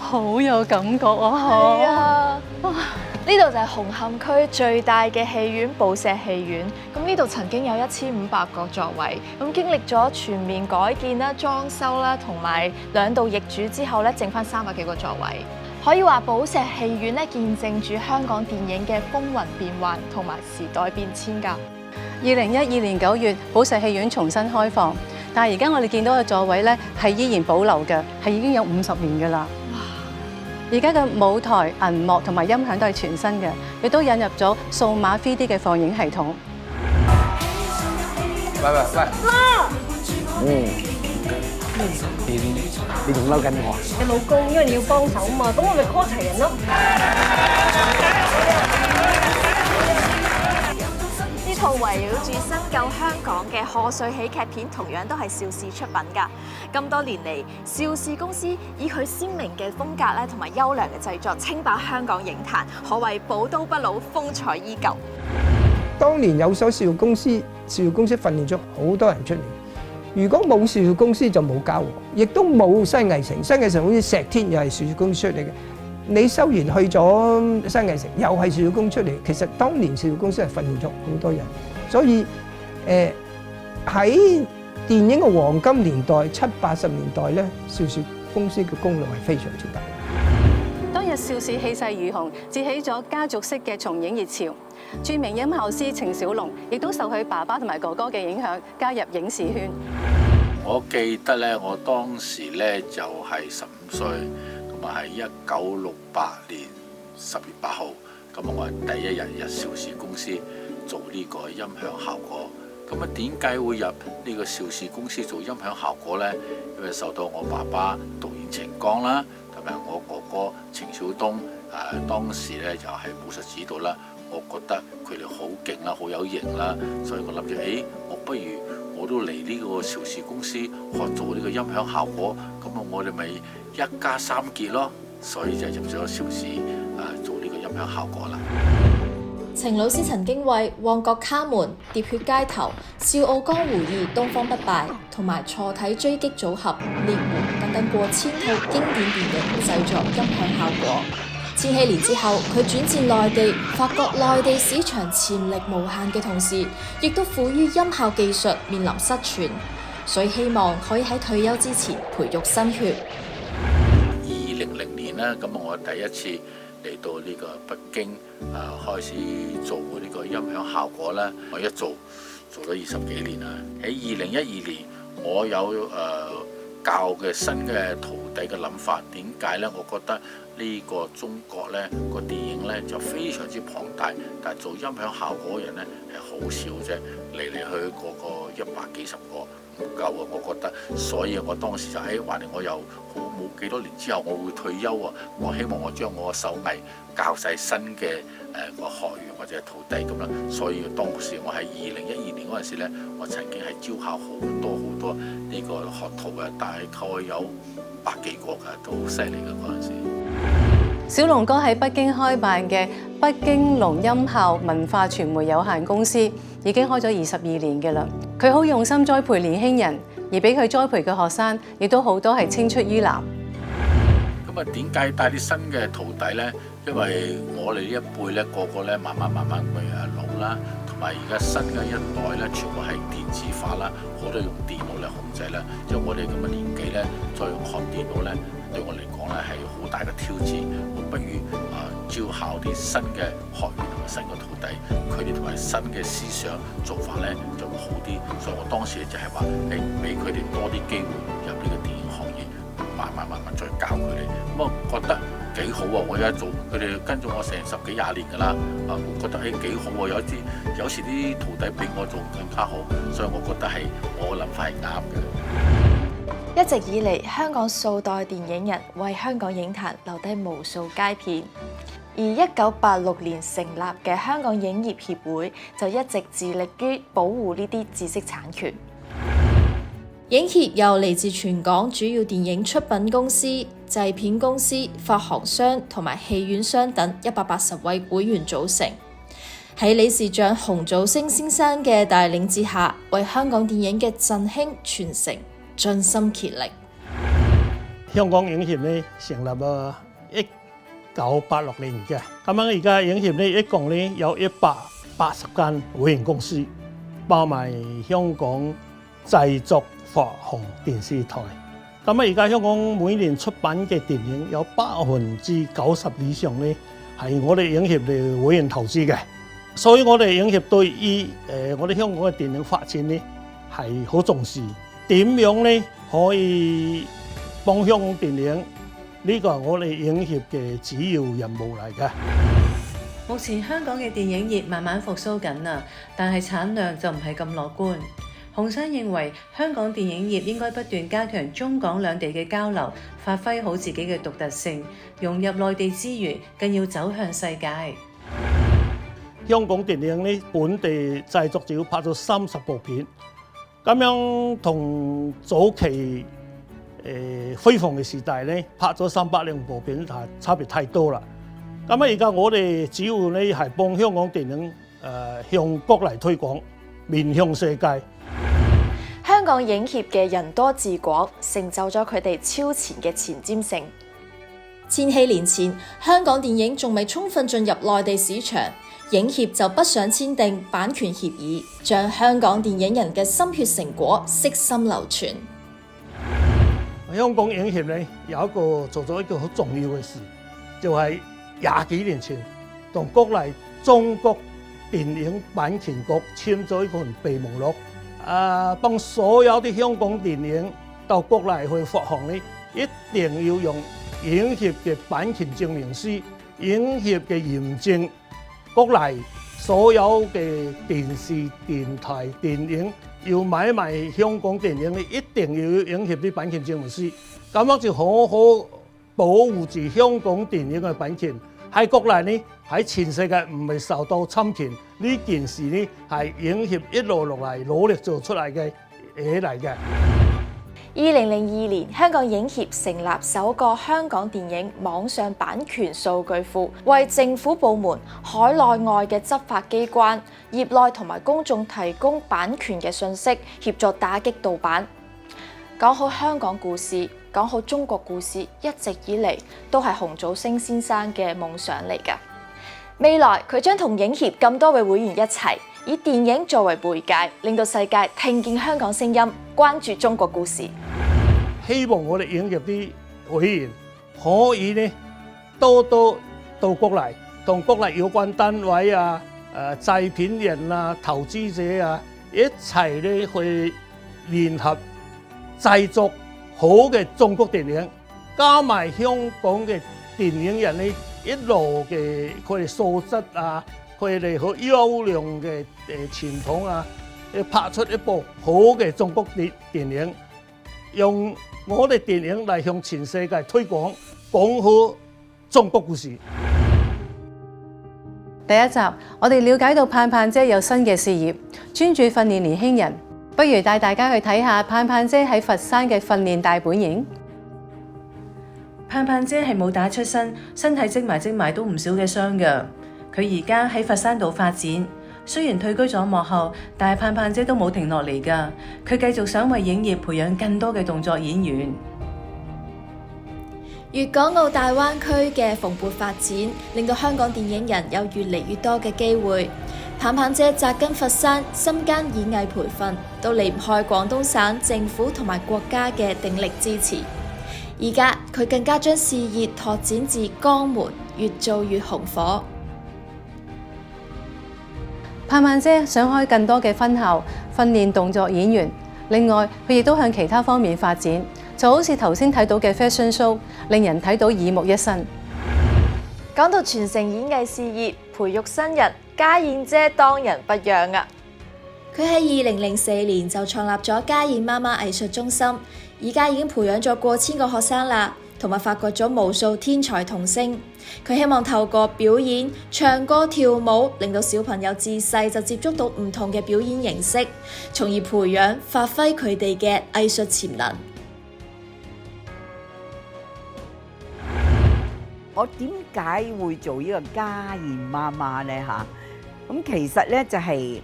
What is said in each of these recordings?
好有感覺啊！係啊，呢度就係紅磡區最大嘅戲院寶石戲院。咁呢度曾經有1500個座位，咁經歷咗全面改建啦、裝修啦，同埋2度易主之後咧，剩翻300幾個座位。可以話寶石戲院咧，見證住香港電影嘅風雲變幻同埋時代變遷㗎。2012年9月，寶石戲院重新開放，但係而家我哋見到嘅座位咧係依然保留嘅，係已經有50年㗎啦。而家嘅舞台、銀幕同埋音響都係全新嘅，亦都引入咗數碼 3D 嘅放映系統。喂！你仲嬲緊我？你老公，因為你要幫手嘛，咁我咪 call 齊人咯。呢套圍繞住新舊香港嘅賀歲喜劇片，同樣都係邵氏出品㗎。咁多年嚟，邵氏公司以佢鮮明嘅風格咧，同埋優良嘅製作，稱霸香港影壇，可謂寶刀不老，風采依舊。當年有所邵公司訓練咗好多人出嚟。如果冇邵公司就冇嘉禾，亦都冇新藝城。新藝城好似石天又係邵公司出嚟嘅。李修賢去咗新藝城，又係邵公出嚟。其實當年邵公司係訓練咗好多人，所以喺電影嘅黃金年代70、80年代咧，邵氏公司嘅功勞係非常之大。當日邵氏氣勢如虹，接起咗家族式嘅重影熱潮。著名音效師程小龍亦都受佢爸爸同埋哥哥嘅影響，加入影視圈。我記得咧，我當時咧就係15歲，咁啊係1968年10月8號，咁啊我係第一日入邵氏公司做呢個音響效果。咁啊點解會入呢個邵氏公司做音響效果咧？因為受到我爸爸導演程剛啦，同埋我哥哥程小東當時咧就係武術指導啦。我覺得佢哋好勁啦，好有型啦，所以我諗住，我不如我都嚟呢個邵氏公司學做呢個音響效果，咁啊我哋咪一家3傑咯，所以就入咗邵氏做呢個音響效果啦。程老師曾經為《旺角卡門》、《喋血街頭》、《笑傲江湖2》、《東方不敗》同埋錯體追擊組合、獵狐等過千套經典電影製作音響效果。千禧年之後，佢轉戰內地，發覺內地市場潛力無限嘅同時，亦都苦於音效技術面臨失傳，所以希望可以喺退休之前培育新血。2000年呢，咁我第一次嚟到呢個北京開始做呢個音響效果咧，我一做咗20幾年啦。喺2012年，我有教嘅新嘅徒弟嘅諗法，點解呢？我覺得呢個中國呢個電影呢就非常之龐大，但係做音響效果嘅人呢係好少啫，嚟去個100幾十個唔夠啊！我覺得，所以我當時就話我又冇幾多年之後我會退休啊！我希望我將我嘅手藝教晒新嘅個學員或者徒弟咁啦，所以當時我喺2012年嗰陣時咧，我曾經係招考好多呢個學徒嘅，大概有100幾個㗎，都好犀利嘅嗰陣時。小龍哥喺北京開辦嘅北京龍音效文化傳媒有限公司已經開咗22年嘅啦。佢好用心栽培年輕人，而俾佢栽培嘅學生亦都好多係青出於藍。咁啊，點解帶啲新嘅徒弟呢？因為我哋呢一輩咧，個個咧慢慢會老啦，同埋而家新嘅一代咧，全部係電子化啦，好多用電腦嚟控制啦。即係我哋咁嘅年紀咧，再學電腦咧，對我嚟講咧係好大嘅挑戰。我不如招考啲新嘅學員同埋新嘅徒弟，佢哋同埋新嘅思想做法咧就會好啲。所以我當時就係話，俾佢哋多啲機會入呢個電影行業，慢慢再教佢哋。咁我覺得幾好啊！我而家做佢哋跟咗我成10幾20年㗎啦，我覺得幾好啊！有時啲徒弟比我做更加好，所以我覺得係我嘅諗法係啱嘅。一直以嚟，香港數代電影人為香港影壇留低無數佳片，而1986年成立嘅香港影業協會就一直致力於保護呢啲知識產權。影協由嚟自全港主要電影出品公司、製片公司、發行商同埋戲院商等180位會員組成。喺理事長洪祖星先生嘅帶領之下，為香港電影嘅振興傳承盡心竭力。香港影協咧成立咗1986年嘅，咁樣而家影協咧一共咧有180間會員公司，包埋香港製作發行電視台。咁啊，而家香港每年出版嘅電影有90%以上咧係我哋影協嘅會員投資嘅，所以我哋影協對於我哋香港嘅電影發展咧係好重視。點樣咧可以幫香港電影？呢個係我哋影協嘅主要任務嚟嘅。目前香港嘅電影業慢慢復甦緊啦，但係產量就唔係咁樂觀。洪生認為香港電影業應該不斷加強中港兩地嘅交流，發揮好自己嘅獨特性，融入內地之餘，更要走向世界。香港電影呢，本地製作就要拍咗30部片，咁樣同早期輝煌嘅時代咧，拍咗300部片，但係差別太多啦。咁啊，而家我哋主要咧係幫香港電影向國內推廣，面向世界。香港影協嘅人多志廣，成就咗佢哋超前嘅前瞻性。千禧年前，香港電影仲未充分進入內地市場，影協就北上簽訂版權協議，將香港電影人嘅心血成果悉心流傳。香港影協咧做咗一個好重要嘅事，就係20幾年前同國內中國電影版權局簽咗一個備忘錄。幫所有啲香港電影到國內去發行咧，一定要用影協嘅版權證明書、影協嘅驗證。國內所有嘅電視、電台、電影要買賣香港電影咧，一定要影協啲版權證明書，咁樣就好好保護住香港電影嘅版權。喺國內呢，喺全世界唔係受到侵權，呢件事呢係影協一路落嚟努力做出嚟嘅嘢嚟嘅。2002年，香港影協成立首個香港電影網上版權數據庫，為政府部門、海內外嘅執法機關、業內同埋公眾提供版權嘅信息，協助打擊盜版。講好香港故事，講好中國故事，一直以嚟都係洪祖星先生嘅夢想嚟㗎。未來佢將同影協咁多位會員一齊，以電影作為媒介，令到世界聽見香港聲音，關注中國故事。希望我哋影協啲會員可以呢多多到國內，同國內有關單位啊、製片人啊、投資者啊一齊咧去聯合製作好嘅中國電影，加埋香港嘅電影人咧一路嘅佢哋素質啊，佢哋好優良嘅傳統啊，拍出一部好嘅中國電影，用我哋電影嚟向全世界推廣，講好中國故事。第一集，我哋了解到盼盼姐有新嘅事業，專注訓練年輕人。不如帶大家去睇下盼盼姐喺佛山嘅訓練大本營。盼盼姐係武打出身，身體積埋都唔少嘅傷㗎。佢而家喺佛山度發展，雖然退居咗幕後，但係盼盼姐都冇停落嚟㗎。佢繼續想為影業培養更多嘅動作演員。粵港澳大灣區嘅蓬勃發展，令到香港電影人有越嚟越多嘅機會。盼盼姐紮根佛山，深耕演藝培訓，都離唔開廣東省政府同埋國家嘅鼎力支持。而家佢更加將事業拓展至江門，越做越紅火。盼盼姐想開更多嘅分校，訓練動作演員。另外，佢亦都向其他方面發展，就好似頭先睇到嘅 fashion show，令人睇到耳目一新。講到傳承演藝事業、培育新人，家燕姐當仁不讓啊！佢喺2004年就創立咗家燕媽媽藝術中心，而家已經培養咗過千個學生啦，同埋發掘咗無數天才童星。佢希望透過表演、唱歌、跳舞，令到小朋友自細就接觸到唔同嘅表演形式，從而培養、發揮佢哋嘅藝術潛能。我點解會做呢個家燕媽媽呢？嚇，咁其實呢就係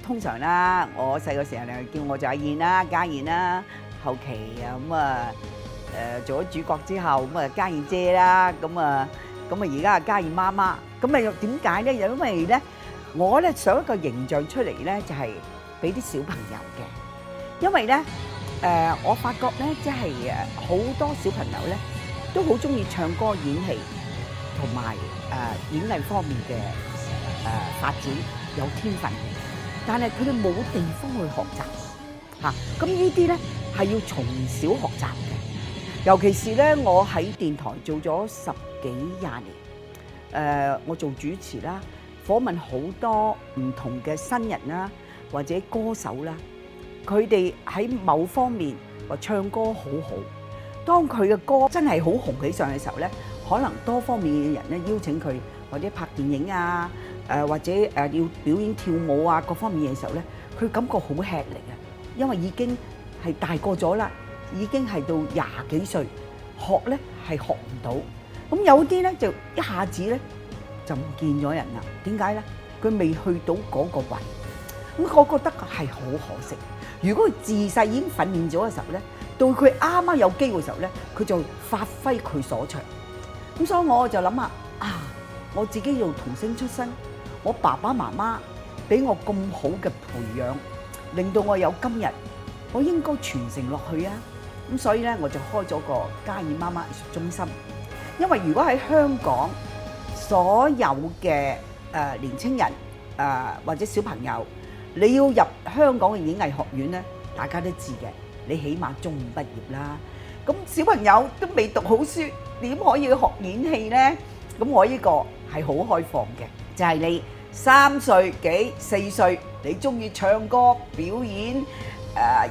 通常啦，我細個時候就叫我做阿燕啦、家燕啦，後期咁做咗主角之後，咁啊嘉燕姐啦，咁啊而家係嘉燕媽媽。咁啊又點解咧？因為咧，我咧想一個形象出嚟咧，就係俾啲小朋友嘅。因為咧，我發覺咧，即係好多小朋友咧，都好中意唱歌、演戲同埋演藝方面嘅發展，有天分嘅。但係佢哋冇地方去學習嚇。咁呢啲咧係要從小學習嘅。尤其是咧，我喺電台做咗10幾20年，我做主持啦，訪問好多唔同嘅新人啦，或者歌手啦，佢哋喺某方面話唱歌好好。當佢嘅歌真係好紅起上嘅時候咧，可能多方面嘅人咧邀請佢，或者拍電影啊，或者要表演跳舞啊，各方面嘅時候咧，佢感覺好吃力啊，因為已經係大個咗啦。已經係到20幾歲，學咧係學唔到。咁有啲咧就一下子咧就唔見咗人啦。點解咧？佢未去到嗰個位。咁我覺得係好可惜。如果佢自細已經訓練咗嘅時候咧，到佢啱啱有機會嘅時候咧，佢就發揮佢所長。咁所以我就諗下我自己用童星出身，我爸爸媽媽俾我咁好嘅培養，令到我有今日，我應該傳承落去啊！咁所以咧，我就開咗個嘉燕媽媽藝術中心。因為如果喺香港所有嘅年青人或者小朋友，你要入香港嘅演藝學院咧，大家都知嘅，你起碼中五畢業啦。咁小朋友都未讀好書，點可以學演戲咧？咁我呢個係好開放嘅，就係你3歲幾4歲，你中意唱歌表演。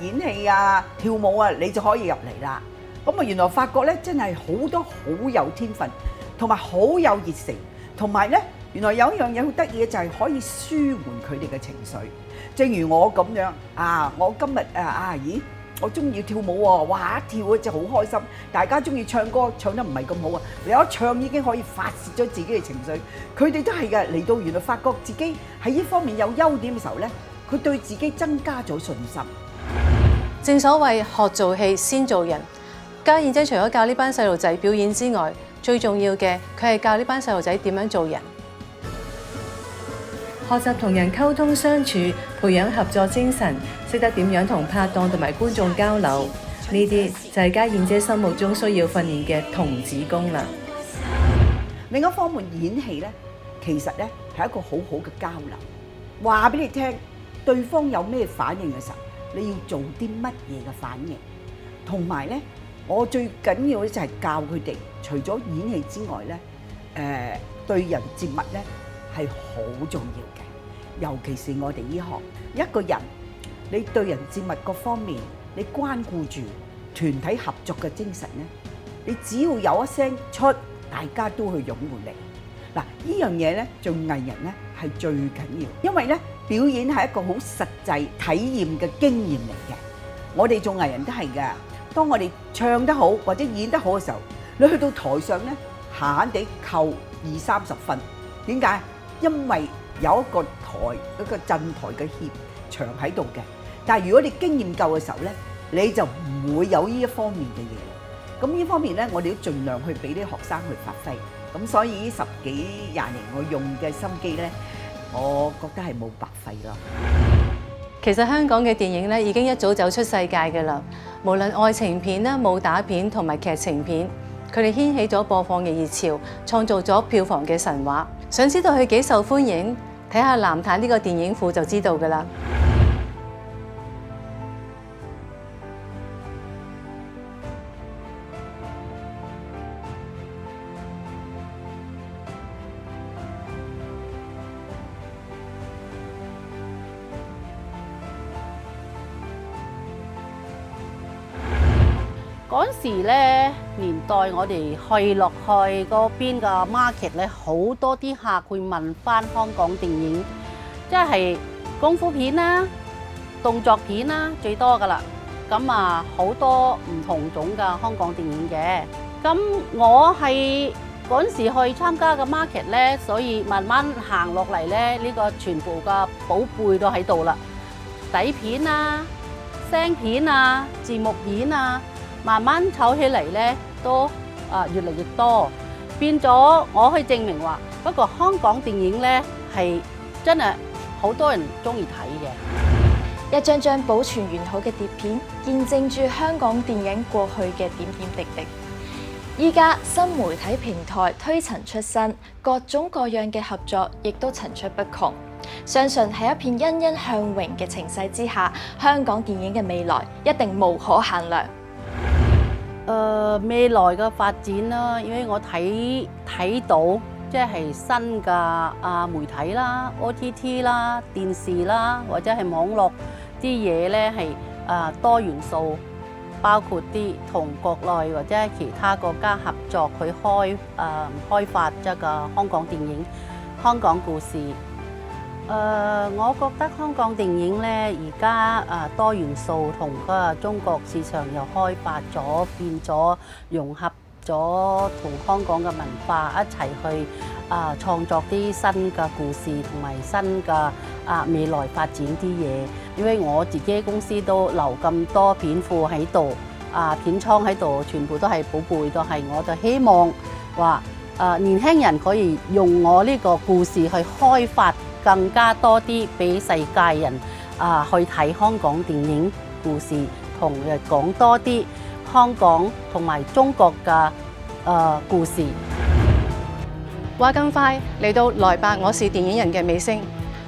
演戲啊、跳舞啊，你就可以入嚟啦。咁原來發覺咧，真係好多好有天分，同埋好有熱誠，同埋咧，原來有一樣嘢好得意嘅就係可以舒緩佢哋嘅情緒。正如我咁樣我今日咦，我中意跳舞喎，哇！一跳就好開心。大家中意唱歌，唱得唔係咁好啊，有一唱已經可以發泄咗自己嘅情緒。佢哋都係嘅，嚟到原來發覺自己喺呢方面有優點嘅時候咧，佢對自己增加咗信心。正所謂學做戲先做人，嘉燕姐除咗教呢班細路仔表演之外，最重要嘅佢係教呢班細路仔點樣做人，學習同人溝通相處，培養合作精神，識得點樣同拍檔同埋觀眾交流，呢啲就係嘉燕姐心目中需要訓練嘅童子功啦。另一方面演戲咧，其實咧係一個好好嘅交流，話俾你聽，對方有咩反應嘅時候，你要做啲乜嘢嘅反應，同埋咧，我最緊要咧就係教佢哋，除咗演戲之外咧，對人接物咧係好重要嘅。尤其是我哋呢行，一個人你對人接物各方面，你關顧住團體合作嘅精神咧，你只要有一聲出，大家都去擁護你。嗱，呢樣嘢咧做藝人咧係最緊要，因為咧表演係一個好實際體驗嘅經驗嚟嘅。我哋做藝人都係㗎，當我哋唱得好或者演得好嘅時候，你去到台上咧，閒閒地扣20-30分。點解？因為有一個台一個鎮台嘅協場喺度嘅。但係如果你經驗夠嘅時候咧，你就唔會有呢一方面嘅嘢。咁呢方面咧，我哋都盡量去俾啲學生去發揮。咁所以呢10幾20年我用嘅心機咧，我覺得係冇白費咯。其實香港嘅電影咧已經一早走出世界㗎啦，無論愛情片啦、武打片同埋劇情片，佢哋掀起咗播放嘅熱潮，創造咗票房嘅神話。想知道佢幾受歡迎？睇下藍太呢個電影庫就知道㗎啦。嗰時咧年代，我哋去落去嗰邊嘅 market 咧，好多啲客會問翻香港電影，即係功夫片啦、動作片啦，最多噶啦。咁好多唔同種嘅香港電影嘅。咁我係嗰時去參加嘅 market 咧，所以慢慢行落嚟咧，呢個全部嘅寶貝都喺度啦，底片啊、聲片啊、字幕片啊。慢慢炒起嚟咧都越嚟越多，變咗我可以證明話，不過香港電影咧係真係好多人中意睇嘅。一張張保存完好嘅碟片，見證住香港電影過去嘅點點滴滴。依家新媒體平台推陳出新，各種各樣嘅合作亦都層出不窮。相信喺一片欣欣向榮嘅情勢之下，香港電影嘅未來一定無可限量。未來嘅發展啦，因為我睇到即係新嘅媒體啦、OTT 啦、電視啦，或者係網絡啲嘢咧係多元素。包括啲同國內或者其他國家合作去開發一個香港電影、香港故事。我覺得香港電影咧而家多元素同個中國市場又開發咗，變咗融合咗同香港嘅文化一齊去創作啲新嘅故事同埋新嘅未來發展啲嘢。因為我自己公司都留咁多片庫喺度，片倉喺度，全部都係寶貝，都係我就希望話年輕人可以用我呢個故事去開發更加多啲俾世界人去睇香港電影故事，同講多啲香港同埋中國嘅故事。話咁快嚟到來吧，我是電影人嘅尾聲，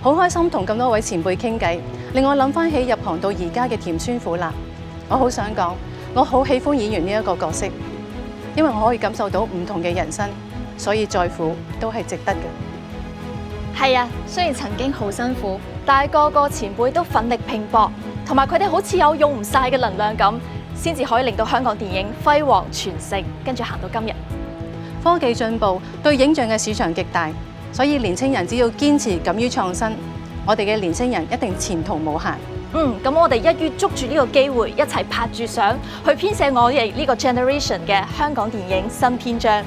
好開心同咁多位前輩傾偈，令我諗翻起入行到而家嘅甜酸苦辣。我好想講，我好喜歡演員呢一個角色，因為我可以感受到唔同嘅人生，所以再苦都係值得嘅。係啊，雖然曾經好辛苦，但係個個前輩都奮力拼搏，同埋佢哋好似有用唔晒嘅能量咁，先至可以令到香港電影輝煌全盛，跟住行到今日。科技進步對影像嘅市場極大，所以年青人只要堅持敢於創新，我哋嘅年青人一定前途無限。咁我哋一於捉住呢個機會，一齊拍住相去編寫我哋呢個 generation 嘅香港電影新篇章。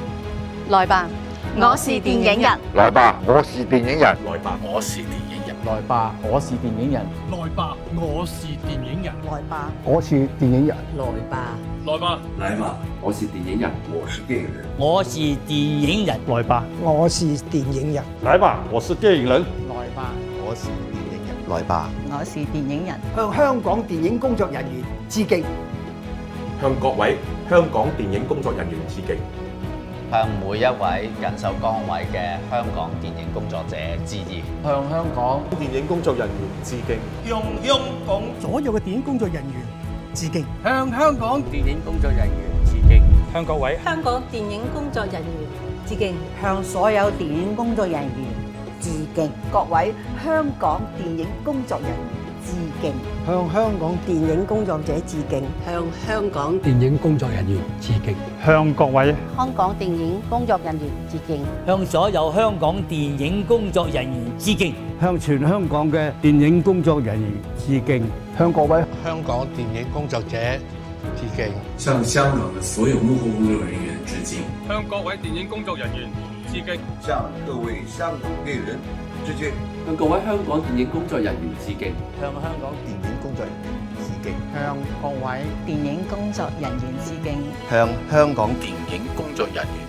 來吧，我是電影人。來吧，我是電影人。來吧，我是電影人。來吧，我是電影人。來吧，我是電影人。來吧，我是電影人。來吧，來吧，來吧，我是電影人。我是電影人。我是電影人。來吧，我是電影人。來吧，我是電影人。來吧，我是電影人。來吧，我是電影人。向香港電影工作人員致敬。向各位香港電影工作人員致敬。向每一位緊守崗位嘅香港電影工作者致意。向香港電影工作人員致敬。向香港所有嘅電影工作人員致敬。向香港電影工作人員致敬。向各位香港電影工作人員致敬。向所有電影工作人員致敬。各位香港電影工作人員致敬。向香港電影工作者致敬。向香港電影工作人員致敬。向各位香港電影工作人員致敬。向所有香港電影工作人員致敬。向全香港嘅電影工作人員致敬。向各位香港電影工作者致敬。向香港的所有幕後工作人員致敬。向各位電影工作人員致敬。向各位香港電人致敬。向各位香港電影工作人員致敬。向香港電影工作人員致敬。向各位電影工作人員致敬。向香港電影工作人員